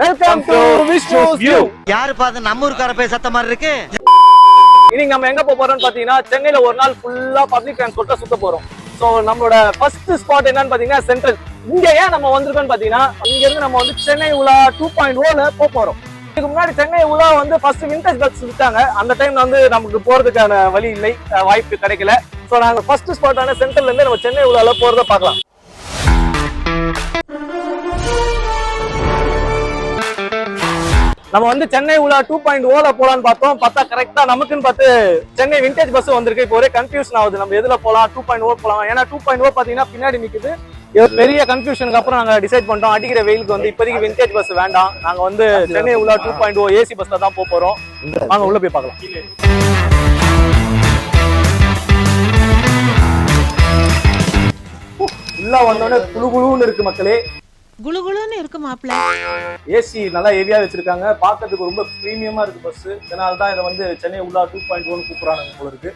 Welcome to Vishnu's view. யாரு பாத்து நம்ம ஊர்க்கார போய் சத்த மாதிரி இருக்கு. இன்னைக்கு நம்ம எங்க போறோம்னு பாத்தீங்கன்னா சென்னையில ஒரு நாள் ஃபுல்லா பப்ளிக் டிரான்ஸ்போர்ட்ல சுத்த போறோம். சோ நம்மளோட ஃபர்ஸ்ட் ஸ்பாட் என்னன்னு பாத்தீங்கன்னா சென்ட்ரல். இங்க ஏன் நம்ம வந்திருக்கோம்னு பாத்தீங்கன்னா இங்க இருந்து நம்ம வந்து சென்னை உலா 2.0ல போறோம். இதுக்கு முன்னாடி சென்னை உலா வந்து ஃபர்ஸ்ட் விண்டேஜ் பஸ் விட்டாங்க. அந்த டைம்ல வந்து நமக்கு போறதுக்கான வழி இல்லை, வாய்ப்பு கிடைக்கல. சோ நாங்க ஃபர்ஸ்ட் ஸ்பாட்டான சென்ட்ரல்ல இருந்து நம்ம சென்னை உலால போறத பார்க்கலாம். நம்ம வந்து சென்னை உலா 2.0ல போலான்னு பார்த்தோம். பார்த்தா கரெக்டா நமக்குன்னு பார்த்து சென்னை விண்டேஜ் பஸ் வந்திருக்கு. இப்போ ஒரே கன்ஃபியூஷன் ஆகுது, நம்ம எதுல போலாம், 2.0 போலாம். ஏன்னா 2.0 பாத்தீங்கன்னா பின்னாடி நிக்குது. பெரிய கன்ஃபியூஷனுக்கு அப்புறம் நாங்க டிசைட் பண்ணிட்டோம், அடிக்கிற வெயிலுக்கு வந்து இப்போதைக்கு விண்டேஜ் பஸ் வேண்டாம், நாங்க வந்து சென்னை உலா 2.0 ஏசி பஸ்ல தான் போறோம். வாங்க உள்ள போய் பார்க்கலாம். உள்ள வந்தோடனே குளுகுளுன்னு இருக்கு மக்களே. குளுகுளுன்னு இருக்கு மாப்ள. ஏசி நல்லா ஹெவியா வச்சிருக்காங்க, பார்க்கிறதுக்கு ரொம்ப பிரீமியமா இருக்கு பஸ். இதனால தான் இதை வந்து சென்னை உலா 2.0ன்னு கூப்பிடுறாங்க போல இருக்கு.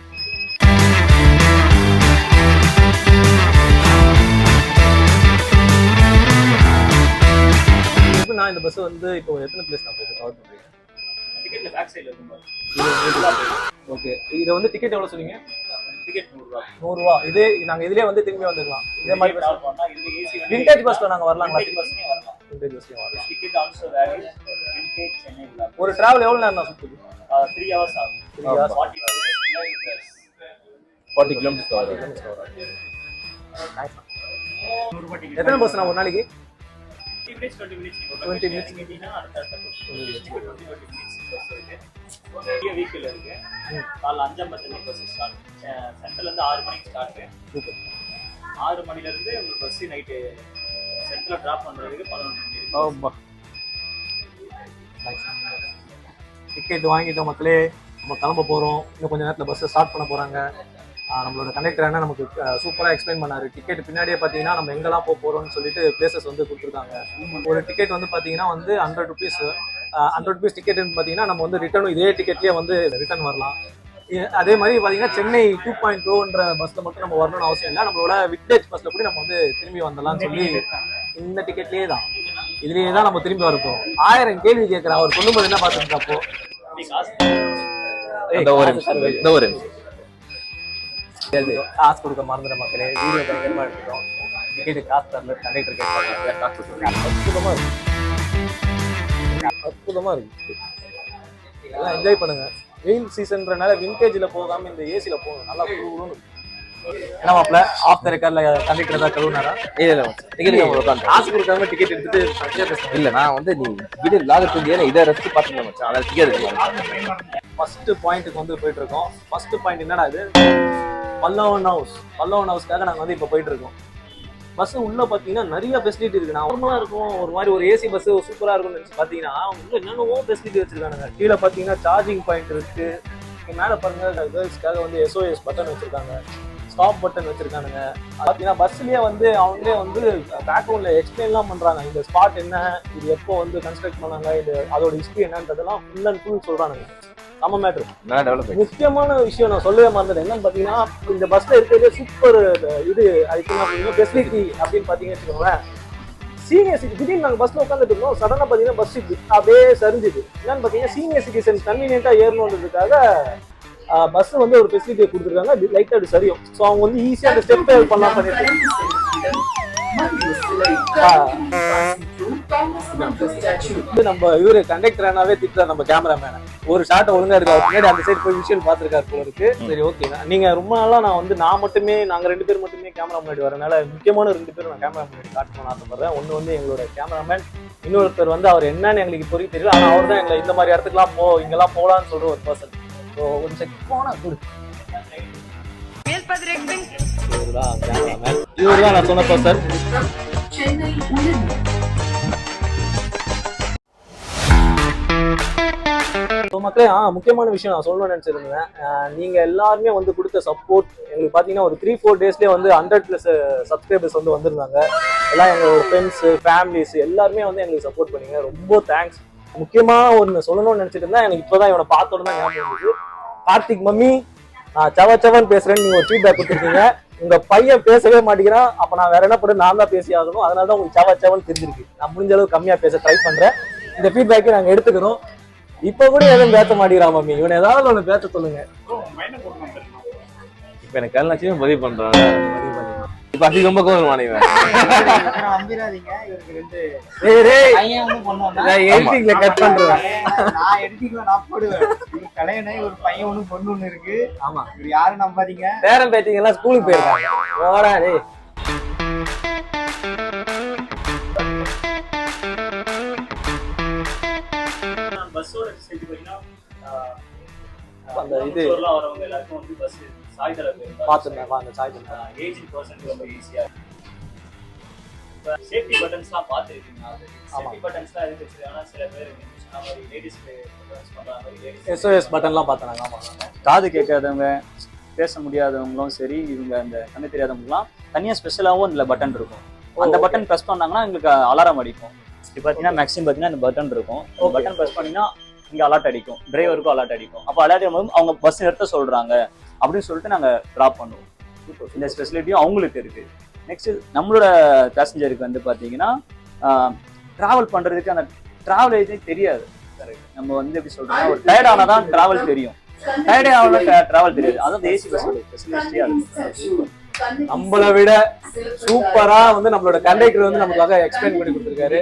நான் இந்த பஸ் வந்து இப்போ எத்தனை பிளேஸ் நான் போய் கவர் பண்றேன்? டிக்கெட்ல பேக் சைடுல இருக்கு. ஓகே, இது வந்து டிக்கெட் எவ்வளவு சொன்னீங்க? டிக்கெட் 100 ரூபா. இதே நாங்க இதுலயே வந்து திரும்பி வந்துடலாம். இதே மாதிரி பஸ் பண்ணா இது ஏசி விண்டேஜ் பஸ்ல நாங்க வரலாம்ங்களா? விண்டேஜ் பஸ்லயே வரலாம். Ticket also valid vintage Chennai உலா. ஒரு டிராவல் எவ்வளவு நேரம் நான் சுத்துது? 3 ஹவர்ஸ் ஆகும். 3 ஹவர்ஸ் 40 கிலோமீட்டர்ஸ் வரும். எத்தனை பஸ் நான் ஒரு நாளைக்கு? 20 minutes வீக்கல் இருக்கு. காலைல 5:50 பஸ் ஸ்டார்ட். சென்ட்ரல்ல இருந்து 6 மணிக்கு ஸ்டார்ட். 6 மணில இருந்து உங்களுக்கு பஸ் நைட்டு சென்ட்ரல்ல டிராப் பண்றதுக்கு 11 மணி. டிக்கெட் வாங்கிட்டோம் மக்களே, நம்ம கிளம்ப போறோம். இன்னும் கொஞ்ச நேரத்துல பஸ் ஸ்டார்ட் பண்ண போறாங்க. நம்மளோட கண்டக்டர் என்ன நமக்கு சூப்பராக எக்ஸ்பிளைன் பண்ணாரு. டிக்கெட் பின்னாடியே பார்த்தீங்கன்னா நம்ம எங்கெல்லாம் போகிறோம்னு சொல்லிட்டு பிளேசஸ் வந்து கொடுத்துருக்காங்க. ஒரு டிக்கெட் வந்து பார்த்தீங்கன்னா வந்து 100 rupees. 100 rupees டிக்கெட்னு பார்த்தீங்கன்னா நம்ம வந்து ரிட்டர்னும் இதே டிக்கெட்லேயே வந்து ரிட்டர்ன் வரலாம். அதே மாதிரி பார்த்தீங்கன்னா சென்னை 2.0ன்ற பஸ்ஸில் மட்டும் நம்ம வரணும்னு அவசியம் இல்லை, நம்மளோட விண்டேஜ் பஸ்ஸில் கூட நம்ம வந்து திரும்பி வந்துடலாம்னு சொல்லி இந்த டிக்கெட்லேயே தான், இதுலேயே தான் நம்ம திரும்பி வரப்போம். 1000 கேள்வி கேட்குறேன். அவர் சொல்லும்போது என்ன பார்த்துட்டு அப்போ காசு கொடுக்க மறந்துட மக்களே. வீடியோ பயங்கரமா எடுத்துட்டோம். டிக்கெட்டு காசு தரல, கண்டக்டர் கேட்பாங்க. அற்புதமா இருக்கு, அற்புதமா இருக்கு. எல்லாம் என்ஜாய் பண்ணுங்க. வெயில் சீசன்றனால விண்டேஜ்ல போகாம இந்த ஏசில போகணும். நல்லா குளுகுளுன்னு. என்ன மாப்ள, ஆஃப் த ரெக்கார்ட்ல கண்டக்டர் தான் கழுவுனாரா? இல்ல டிக்கெட் காசு கொடுக்காம டிக்கெட் எடுத்துட்டு இல்ல, நான் வந்து நீ வீடியோ லாகத்துக்கு இதை ரசிச்சு பாத்துக்கலாம் மச்சான். அத டிக்கெட் ஃபர்ஸ்ட் பாயிண்ட்டுக்கு வந்து போயிட்டு இருக்கோம். ஃபர்ஸ்ட் பாயிண்ட் என்னடா இது? பல்லவன் ஹவுஸ். பல்லவன் ஹவுஸ்க்காக நாங்கள் வந்து இப்போ போயிட்டு இருக்கோம். பஸ் உள்ள பார்த்தீங்கன்னா நிறைய ஃபெசிலிட்டி இருக்கு. நார்மலாக இருக்கும், ஒரு மாதிரி ஒரு ஏசி பஸ் சூப்பராக இருக்கும்னு நினச்சி பார்த்தீங்கன்னா உள்ள என்னென்னவோ ஃபெசிலிட்டி வச்சிருக்காங்க. கீழே பார்த்தீங்கன்னா சார்ஜிங் பாயிண்ட் இருக்கு. மேலே பாருங்க, கேர்ள்ஸ்க்காக வந்து SOS பட்டன் வச்சிருக்காங்க, ஸ்டாப் பட்டன் வச்சிருக்கானுங்க. பார்த்தீங்கன்னா பஸ்லயே வந்து அவங்களே வந்து பேக்ரவுண்ட்ல எக்ஸ்பிளைன்லாம் பண்றாங்க. இந்த ஸ்பாட் என்ன, இது எப்போ வந்து கன்ஸ்ட்ரக்ட் பண்ணாங்க, இது அதோட ஹிஸ்ட்ரி என்னன்றதெல்லாம் ஃபுல் அண்ட் ஃபுல் சொல்றானுங்க. நம்ம மேட்டர். முக்கியமான விஷயம் நான் சொல்லவே மறந்துட்டேன். என்னன்னு பாத்தீங்கன்னா இந்த பஸ்ல இருக்கிறதே சூப்பர் இது ஃபெசிலிட்டி அப்படின்னு பாத்தீங்கன்னு வச்சுக்கோங்களேன். சீனியர் சிட்டி திடீர்னு நாங்கள் பஸ்ல உட்காந்துட்டு இருந்தோம். சடனா பாத்தீங்கன்னா பஸ் அப்படியே சரிஞ்சுது. என்னன்னு பாத்தீங்கன்னா சீனியர் சிட்டிசன் கன்வீனியன்ட்டா ஏறணுன்றதுக்காக பஸ் வந்து ஒரு ஃபெசிலிட்டியை கொடுத்துருக்காங்க. லைட்டா அது சரியும். ஸோ அவங்க வந்து ஈஸியா அந்த ஸ்டெப் பண்ணலாம் பண்ணிட்டு நம்ம இவரு கண்டக்டரானாவே திட்டுறாரு நம்ம கேமராமேனை. ஒரு ஷாட்டை ஒழுங்கா இருக்கு, முன்னாடி அந்த சைடு போய் விஷயம் பார்த்துருக்காரு போல இருக்கு. சரி ஓகே, நீங்க ரொம்ப நாளா நாங்க 2 பேர் மட்டுமே கேமரா முன்னாடி வரனால முக்கியமான 2 பேரும் நான் கேமரா முன்னாடி காட்டணும்னு ஆசைப்படுறேன். ஒன்னு வந்து எங்களோட கேமராமேன், இன்னொருத்தர் வந்து அவர் என்னன்னு எங்களுக்கு இப்போதைக்கு தெரியல, ஆனா அவர் தான் எங்களை இந்த மாதிரி இடத்துக்குலாம் இங்கெல்லாம் போகலான்னு சொல்ற ஒரு பர்சன். ஸோ ஒரு செக் போனா கொடு. இவர்தான் நான் சொன்ன பர்சன். மக்களே, முக்கியமான விஷயம் நான் சொல்லணும்னு நினைச்சிருந்தேன். நீங்க எல்லாருமே வந்து கொடுத்த சப்போர்ட் எங்களுக்கு பாத்தீங்கன்னா ஒரு 3-4 டேஸ்லயே வந்து 100+ சப்ஸ்கிரைபர்ஸ் வந்து வந்திருந்தாங்க. எல்லாம் எங்களோட ஃப்ரெண்ட்ஸ், ஃபேமிலிஸ் எல்லாருமே வந்து எங்களுக்கு சப்போர்ட் பண்ணீங்க. ரொம்ப தேங்க்ஸ். முக்கியமா ஒன்று சொல்லணும்னு நினைச்சிட்டு இருந்தேன், எனக்கு இப்பதான் இவனை பார்த்தோட தான் ஞாபகம் இருந்தது. கார்த்திக் மம்மி, நான் சவன் பேசுறேன்னு நீங்க ஒரு ஃபீட்பேக் கொடுத்துருக்கீங்க. உங்க பையன் பேசவே மாட்டேங்கிறான், அப்ப நான் வேற என்ன பண்ண, நான் தான் பேசி ஆகணும். அதனாலதான் உங்களுக்கு சவன் தெரிஞ்சிருக்கு. நான் முடிஞ்ச அளவு கம்மியா பேச ட்ரை பண்றேன். இந்த ஃபீட்பேக்கை நாங்க எடுத்துக்கிறோம். இப்ப கூட எதுவும் பேச மாட்டேங்கிறா மம்மி, இவனை ஏதாவது ஒண்ணு பேச சொல்லுங்க. இப்ப எனக்கு கல்யாணம் பதிவு பண்றாங்க. இப்ப அதிக ரொம்ப கோவம் இவன். நம்பிராதீங்க, இவருக்கு 2 டேய் பையன் ஒண்ணு பொண்ணு ஒண்ணு. நான் எடிட்டிங்ல கட் பண்றேன். நான் எடிட்டிங்ல நான் போடுவேன். இவருக்கு கல்யாணம், ஒரு பையன் ஒண்ணு பொண்ணு ஒண்ணு இருக்கு. ஆமா, இவர் யாரும் நம்பாதீங்க. பேரன் பேத்திங்க எல்லாம் ஸ்கூலுக்கு போயிருக்காங்க. ஓடா டேய். பஸ்ஸோட ஃபெசிலிட்டி பார்த்தீங்கன்னா அந்த இது வரவங்க எல்லாருக்கும் வந்து பஸ் சாய் தரப்பு பாத்துறேன். அந்த சாய் தரேன். ஏஜிங் பர்சன் ரொம்ப ஈஸியா இருக்கு. இப்போ சேஃப்டி பட்டன்ஸ்லாம் பார்த்துருக்கீங்க. சேஃப்டி பட்டன்ஸ்லாம் எதுக்கு வச்சிருக்காங்கன்னா சில பேர் சொன்ன மாதிரி லேடிஸ்க்கு ப்ரிஃபரன்ஸ் பண்ற மாதிரி SOS பட்டன்லாம் பார்த்தாங்க. ஆமா, காது கேட்காதவங்க, பேச முடியாதவங்களும் சரி, இவங்க அந்த கண்ணு தெரியாதவங்கலாம் தனியாக ஸ்பெஷலாகவும் இதில் பட்டன் இருக்கும். அந்த பட்டன் ப்ரெஸ் பண்ணாங்கன்னா எங்களுக்கு அலாரம் அடிக்கும். இப்போ பார்த்தீங்கன்னா மேக்ஸிமம் பார்த்தீங்கன்னா இந்த பட்டன் இருக்கும். பட்டன் ப்ரெஸ் பண்ணிங்கன்னா இங்கே அலர்ட் அடிக்கும், டிரைவருக்கும் அலர்ட் அடிக்கும். அப்போ அலர்ட் ஆகும்போது அவங்க பஸ் நிறுத்த சொல்கிறாங்க அப்படின்னு சொல்லிட்டு நாங்கள் ட்ராப் பண்ணுவோம். இந்த ஃபெசிலிட்டியும் அவங்களுக்கு இருக்குது. நெக்ஸ்ட் நம்மளோட பேசஞ்சருக்கு வந்து பார்த்தீங்கன்னா ட்ராவல் பண்ணுறதுக்கு அந்த ட்ராவல் ஏஜென்ட் தெரியாது. நம்ம வந்து எப்படி சொல்கிறோம்னா ஒரு டயர்ட் ஆனால் தான் ட்ராவல் தெரியும், டயர்டே ஆகல ட்ராவல் தெரியாது. அதான் ஏசி பஸ்ஸோட ஃபெசிலிட்டியாக இருக்கும். நம்மளை விட சூப்பரா வந்து நம்மளோட கண்டக்டர் வந்து நமக்காக எக்ஸ்பிளைன் பண்ணி கொடுத்துருக்காரு.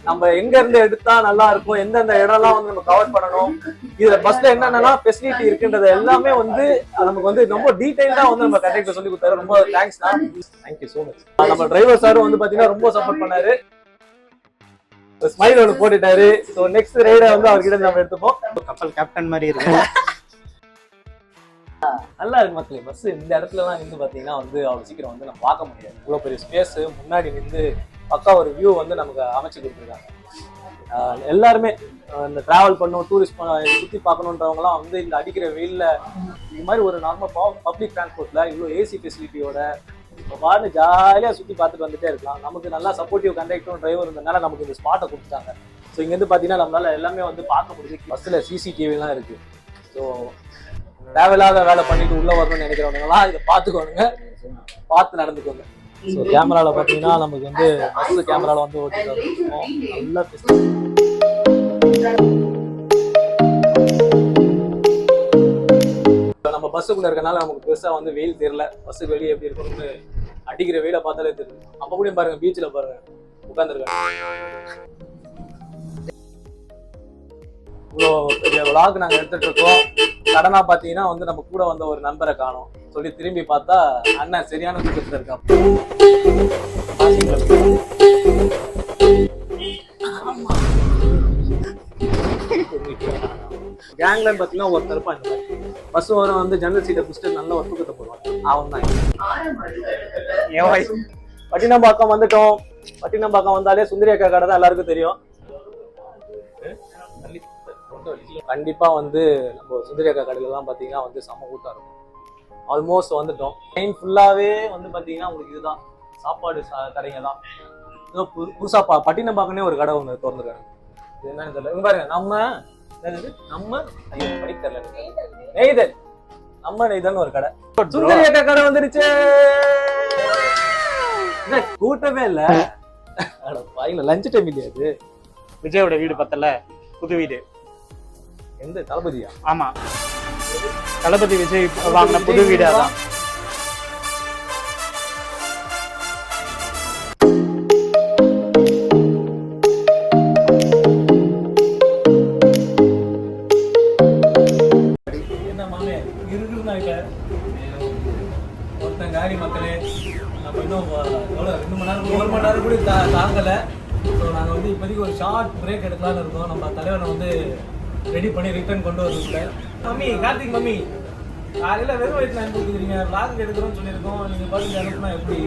நம்ம எங்க இருந்து எடுத்தா நல்லா இருக்கும், எந்தெந்த இடம்லாம் வந்து நம்ம கவர் பண்ணணும், இதுல பஸ்ல என்னென்னலாம் ஃபெசிலிட்டி இருக்குன்றது எல்லாமே வந்து நமக்கு வந்து ரொம்ப டீடைல்டா வந்து நம்ம கண்டக்டர் சொல்லி கொடுத்தாரு. ரொம்ப தேங்க்ஸ் தான். Thank you so much. நம்ம டிரைவர் சாரும் வந்து பாத்தீங்கன்னா ரொம்ப சப்போர்ட் பண்ணாரு. ஸ்மைல் ஒன்று போட்டுட்டாரு. ஸோ நெக்ஸ்ட் ரைடை வந்து அவர்கிட்ட நம்ம எடுத்துப்போம். கப்பல் கேப்டன் மாதிரி இருக்கு. நல்லா இருக்கு மக்களே. பஸ் இந்த இடத்துலலாம் நின்று பார்த்தீங்கன்னா வந்து அவ்வளோ சீக்கிரம் வந்து நம்ம பார்க்க முடியாது. இவ்வளோ பெரிய ஸ்பேஸ் முன்னாடி நின்று பக்கா ஒரு வியூ வந்து நமக்கு அமைச்சு கொடுத்துருக்காங்க. எல்லாருமே இந்த டிராவல் பண்ணணும், டூரிஸ்ட் சுற்றி பார்க்கணுன்றவங்கலாம் வந்து இந்த அடிக்கிற வெயிலில் இது மாதிரி ஒரு நார்மல் பப்ளிக் டிரான்ஸ்போர்ட்டில் இவ்வளோ ஏசி ஃபெசிலிட்டியோட பாட்டு ஜாலியாக சுற்றி பார்த்துட்டு வந்துட்டே இருக்கலாம். நமக்கு நல்லா சப்போர்ட்டிவ் கண்டக்டரும் டிரைவர் இருந்ததுனால நமக்கு இந்த ஸ்பாட்டை கொடுத்துட்டாங்க. ஸோ இங்கேருந்து பார்த்தீங்கன்னா நம்மளால எல்லாமே வந்து பார்க்க முடியுது. பஸ்ஸில் CCTVலாம் இருக்குது. ஸோ தேவையில்லாத வேலை பண்ணிட்டு உள்ள வரணும்னு நினைக்கிறவங்கலாம் இதை பார்த்துக்கோங்க, பார்த்து நடந்துக்கோங்க. ஸோ கேமராவில் பார்த்தீங்கன்னா நமக்கு வந்து பஸ் கேமராவில் வந்து ஓட்டிட்டு இருக்கோம். நல்லா நம்ம பஸ்ஸுக்குள்ள இருக்கனால நமக்கு பெருசாக வந்து வெயில் தெரியல. பஸ்ஸுக்கு வெளியே எப்படி இருக்கணும்னு அடிக்கிற வெயில பார்த்தாலே தெரியும். அப்போ கூட பாருங்க, பீச்சில் பாருங்க உட்காந்துருக்காங்க. இவ்வளோ பெரிய விளாக் நாங்கள் எடுத்துட்டு இருக்கோம். சடனா பார்த்தீங்கன்னா வந்து நம்ம கூட வந்த ஒரு நண்பரை காணோம். சொல்லி திரும்பி பார்த்தா அண்ணன் சரியான தூக்கத்தில் இருக்கா. கேங்லன்னு பார்த்தீங்கன்னா ஒருத்தர் இருப்பான். இந்த மாதிரி பஸ் வரும் வந்து ஜன்னல் சீட்டை பிடிச்சிட்டு நல்ல ஒரு தூக்கத்தை போடுவாங்க. அவன் தான் பட்டினம்பாக்கம் வந்துட்டோம். பட்டினம்பாக்கம் வந்தாலே சுந்தரி அக்கா கடை தான் எல்லாருக்கும் தெரியும். கண்டிப்பா வந்து நம்ம சுந்தரி அக்கா கடையிலலாம் பார்த்தீங்கன்னா வந்து செம்ம கூட்டம் இருக்கும். ஆல்மோஸ்ட் வந்துட்டோம். ட்ரெயின் ஃபுல்லாவே வந்து பார்த்தீங்கன்னா உங்களுக்கு இதுதான் சாப்பாடு கடைங்க தான். ஏதோ புதுசா பட்டினம்பாக்கனே ஒரு கடை ஒன்று திறந்துருக்காங்க. இது என்னன்னு தெரியல. இங்க பாருங்க, நம்ம படிக்க தெரியல, நெய்தல், நம்ம நெய்தல்னு ஒரு கடை. சுந்தரி அக்கா கடை வந்துருச்சு. கூட்டமே இல்ல. லஞ்ச் டைம் இல்லையா அது? விஜயோட வீடு பத்தல, புது வீடு. எந்த தளபதியா? ஆமா, தளபதி விஜய் வாங்கின புது வீடு அதான். என்ன மாமே இருக்குதுனாக்க ஒருத்தன் காரி மக்களே, நம்ம இன்னும் எவ்வளோ 2 மணி நேரம் 1 மணி நேரம் கூட தாங்கலை. ஸோ நாங்கள் வந்து இப்போதைக்கு ஒரு ஷார்ட் பிரேக் எடுக்கலான்னு இருக்கோம். நம்ம தலைவனை வந்து ரெடி பண்ணி ரிட்டர்ன் கொண்டு வரதுக்குள்ள. மம்மி, கார்த்திக் மம்மி, காலையில் வெறும் வயிற்றுல அனுப்பிடுறீங்க. விளாக் எடுக்கிறோம்னு சொல்லியிருக்கோம். நீங்கள் பாட்டு அனுப்புனா எப்படி?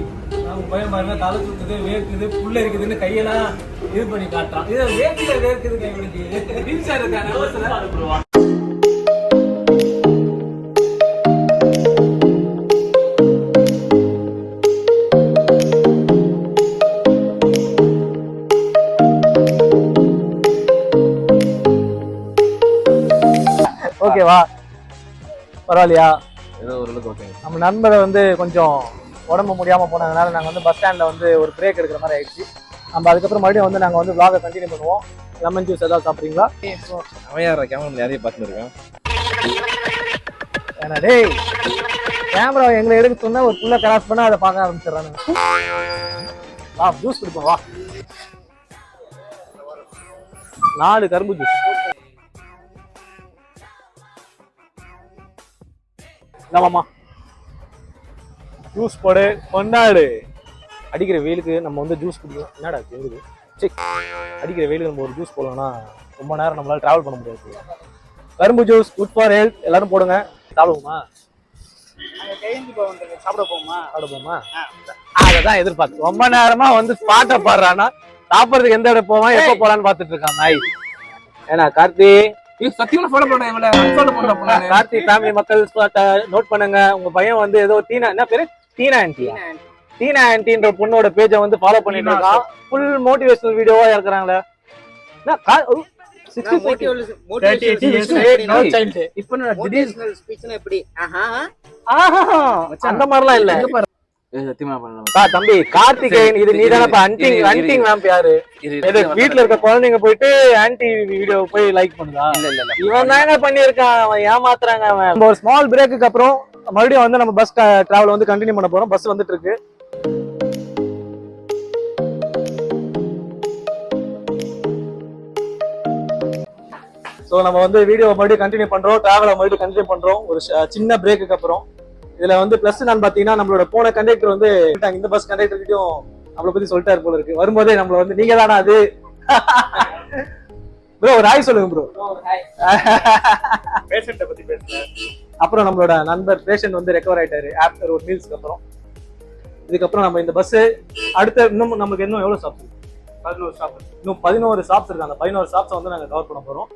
நாங்கள் பயம் பாருங்க, தலை சுற்றுது, வேர்க்குது, புல்ல இருக்குதுன்னு கையெல்லாம் இது பண்ணி காட்டுறான். இது வேர்க்கில் வேர்க்குது கைகளுக்கு ரீல்ஸாக இருக்காங்க. ஓகேவா, பரவாயில்லையா? ஏதோ ஓரளவுக்கு ஓகே. நம்ம நண்பரை வந்து கொஞ்சம் உடம்பு முடியாமல் போனதுனால நாங்கள் வந்து பஸ் ஸ்டாண்டில் வந்து ஒரு பிரேக் எடுக்கிற மாதிரி ஆயிடுச்சு. நம்ம அதுக்கப்புறம் மறுபடியும் வந்து நாங்கள் வந்து vlog கண்டினியூ பண்ணுவோம். லெமன் ஜூஸ் ஏதாவது சாப்பிட்றீங்களா? அவன் கேமரா நிறைய பார்த்துட்டு இருக்கேன். ஏன்னா டேய் கேமரா எங்களை எடுக்க சொன்னா ஒரு புள்ள கிராஸ் பண்ணா அதை பார்க்க ஆரம்பிச்சிடறானுங்க. வா ஜூஸ் குடிப்போம் வா. 4 கரும்பு ஜூஸ். இந்தாமாம்மா ஜூஸ் போடு கொண்டாடு. அடிக்கிற வெயிலுக்கு நம்ம வந்து ஜூஸ் குடிக்கும். என்னடா தெரியுது சரி, அடிக்கிற வெயிலுக்கு நம்ம ஒரு ஜூஸ் போடலாம்னா ரொம்ப நேரம் நம்மளால டிராவல் பண்ண முடியாது. கரும்பு ஜூஸ் குட் ஃபார் ஹெல்த். எல்லாரும் போடுங்க. சாப்பிடுவோமா? சாப்பிட போமா? சாப்பிடுவோமா? அதான் எதிர்பார்த்து ரொம்ப நேரமா வந்து ஸ்பாட்டை பாடுறானா சாப்பிட்றதுக்கு எந்த இடம் போவான் எப்போ போலான்னு பார்த்துட்டு இருக்கான் நாய். ஏன்னா கார்த்தி சத்தியமா ஃபாலோ பண்ண இவள அன்ஃபாலோ பண்ண கார்த்தி ஃபேமிலி மக்கள் நோட் பண்ணுங்க. உங்க பையன் வந்து ஏதோ தீனா என்ன பேரு தீனா ஆன்டின்ற பொண்ணோட பேஜை வந்து ஃபாலோ பண்ணிட்டு இருக்கான். ஃபுல் மோட்டிவேஷனல் வீடியோவா இருக்கிறாங்களே. அந்த மாதிரிலாம் இல்ல சத்தியமா பண்ணலாம். தம்பி கார்த்திகேயன் இது நீ தானப்பா அன்டிங் மேம் யாரு வீட்டுல இருக்க குழந்தைங்க போயிட்டு ஆன்டி வீடியோ போய் லைக் பண்ணுதா? இல்ல இவன் தாங்க பண்ணிருக்கான். அவன் ஏமாத்துறாங்க. அவன் ஒரு ஸ்மால் பிரேக்குக்கு அப்புறம் மறுபடியும் வந்து நம்ம பஸ் டிராவல் வந்து கண்டினியூ பண்ண போறோம். பஸ் வந்துட்டு இருக்கு. ஸோ நம்ம வந்து வீடியோ மறுபடியும் கண்டினியூ பண்றோம். டிராவலை மறுபடியும் கண்டினியூ பண்றோம் ஒரு சின்ன பிரேக்குக்கு அப்புறம். இதுல வந்து பிளஸ் நான் பாத்தீங்கன்னா நம்மளோட போன கண்டக்டர் வந்து இந்த பஸ் கண்டக்டர்கிட்டையும் நம்மளை பத்தி சொல்லிட்டாரு போல இருக்கு. வரும்போதே நம்மள வந்து நீங்க தானா அது ப்ரோ ஒரு ஹாய் சொல்லுங்க ப்ரோ. பேஷண்ட்டை பத்தி பேசுறேன். அப்புறம் நம்மளோட நண்பர் பேஷண்ட் வந்து ரெக்கவர் ஆயிட்டாரு ஆஃப்டர் ஒரு மீல்ஸ்க்கு அப்புறம். இதுக்கப்புறம் நம்ம இந்த பஸ் அடுத்த இன்னும் நமக்கு இன்னும் எவ்வளவு ஸ்டாப்ஸ்? 11 ஸ்டாப். இன்னும் 11 ஸ்டாப்ஸ் இருக்கு. அந்த 11 ஸ்டாப்ஸ் வந்து நாங்க கவர் பண்ண போறோம்.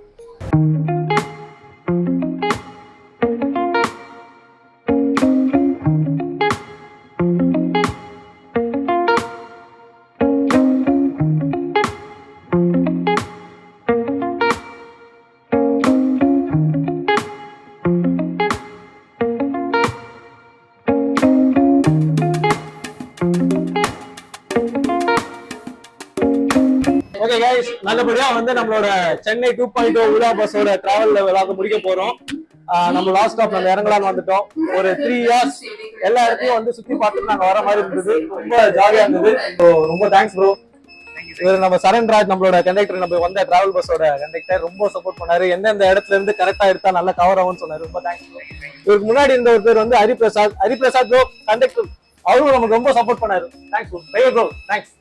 ஓகே கைஸ், நல்லபடியா வந்து நம்மளோட சென்னை 2.0 உலா பஸ்ஸோட டிராவல் விழாவை முடிக்க போறோம். நம்ம லாஸ்ட் ஸ்டாப் நம்ம இறங்கலாம்னு வந்துட்டோம். ஒரு 3 இயர்ஸ் எல்லா இடத்தையும் வந்து சுத்தி பார்த்துட்டு நாங்க வர மாதிரி இருந்தது. ரொம்ப ஜாலியா இருந்தது. ரொம்ப தேங்க்ஸ் ப்ரோ. இவர் நம்ம சரண்ராஜ் நம்மளோட கண்டக்டர், நம்ம வந்த டிராவல் பஸ்ஸோட கண்டக்டர் ரொம்ப சப்போர்ட் பண்ணாரு. எந்தெந்த இடத்துல இருந்து கரெக்டா எடுத்தா நல்லா கவர் ஆகும்னு சொன்னாரு. ரொம்ப தேங்க்ஸ் ப்ரோ. இவருக்கு முன்னாடி இருந்த ஒரு பேர் வந்து ஹரிபிரசாத் ப்ரோ கண்டக்டர். அவரும் நமக்கு ரொம்ப சப்போர்ட் பண்ணாரு. Thanks bro. Bro thanks.